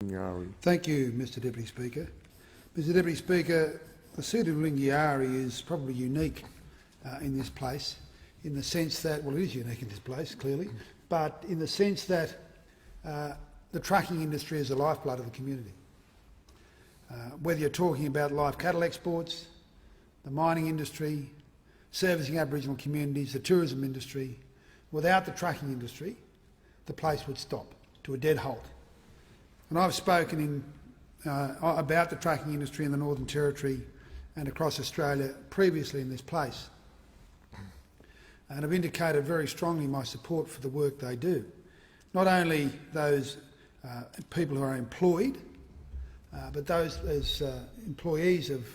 Lingiari. Thank you, Mr Deputy Speaker. Mr Deputy Speaker, the seat of Lingiari is probably unique in this place, in the sense that, well, it is unique in this place, clearly, but in the sense that the trucking industry is the lifeblood of the community. Whether you're talking about live cattle exports, the mining industry, servicing Aboriginal communities, the tourism industry, without the trucking industry, the place would stop to a dead halt. And I've spoken about the trucking industry in the Northern Territory and across Australia previously in this place, and I've indicated very strongly my support for the work they do. Not only those people who are employed, but those as employees of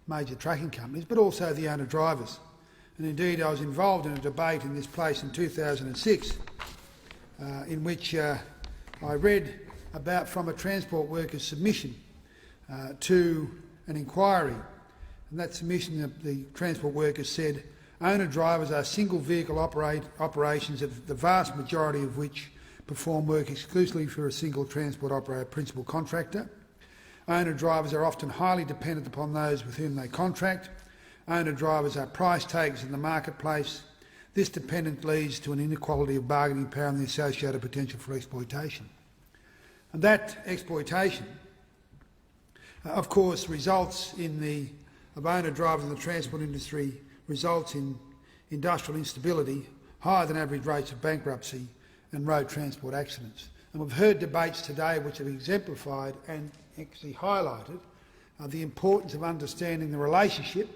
major trucking companies, but also the owner-drivers. And indeed, I was involved in a debate in this place in 2006 in which I read about from a transport workers' submission to an inquiry. And that submission of the transport workers said, owner-drivers are single vehicle operations, the vast majority of which perform work exclusively for a single transport operator principal contractor. Owner-drivers are often highly dependent upon those with whom they contract. Owner-drivers are price takers in the marketplace. This dependence leads to an inequality of bargaining power and the associated potential for exploitation. And that exploitation, of course, results in of owner-drivers in the transport industry results in industrial instability, higher than average rates of bankruptcy and road transport accidents. And we've heard debates today which have exemplified and actually highlighted the importance of understanding the relationship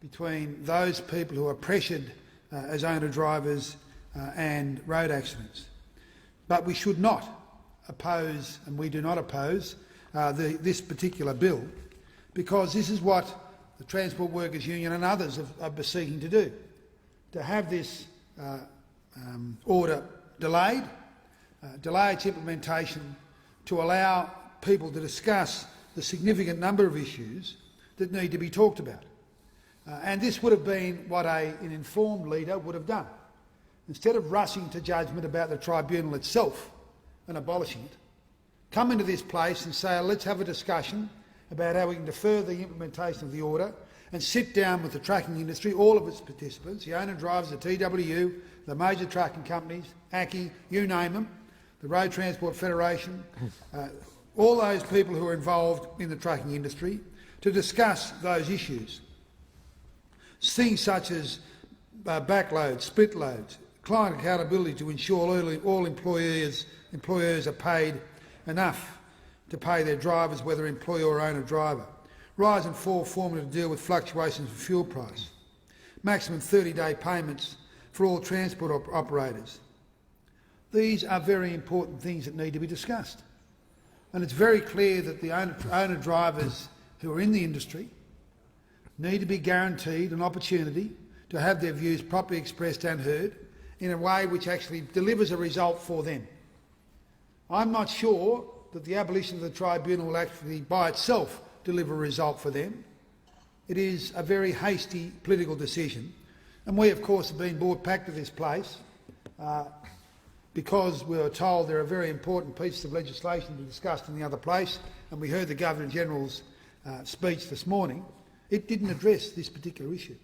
between those people who are pressured as owner-drivers and road accidents. But we should not oppose, and we do not oppose, this particular bill, because this is what the Transport Workers Union and others are seeking to do, to have this order delayed, delay its implementation, to allow people to discuss the significant number of issues that need to be talked about. And this would have been what an informed leader would have done. Instead of rushing to judgment about the tribunal itself and abolishing it, come into this place and say, let's have a discussion about how we can defer the implementation of the order and sit down with the trucking industry, all of its participants, the owner-drivers, the TWU, the major trucking companies, ACCI, you name them, the Road Transport Federation, all those people who are involved in the trucking industry, to discuss those issues. Things such as backloads, split loads, client accountability to ensure all employers are paid enough to pay their drivers, whether employee or owner-driver. Rise and fall formula to deal with fluctuations in fuel price. Maximum 30-day payments for all transport operators. These are very important things that need to be discussed. And it's very clear that the owner-drivers who are in the industry need to be guaranteed an opportunity to have their views properly expressed and heard in a way which actually delivers a result for them. I'm not sure that the abolition of the tribunal will actually by itself deliver a result for them. It is a very hasty political decision, and we of course have been brought back to this place because we were told there are very important pieces of legislation to be discussed in the other place, and we heard the Governor-General's speech this morning. It didn't address this particular issue.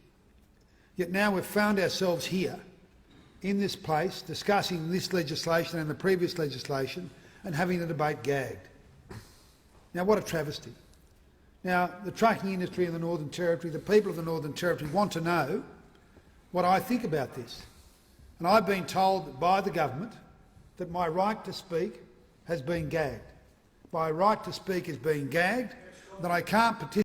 Yet now we've found ourselves here in this place discussing this legislation and the previous legislation and having the debate gagged. Now, what a travesty. Now, the trucking industry in the Northern Territory, the people of the Northern Territory want to know what I think about this. And I've been told by the government that my right to speak has been gagged. My right to speak has been gagged, that I can't participate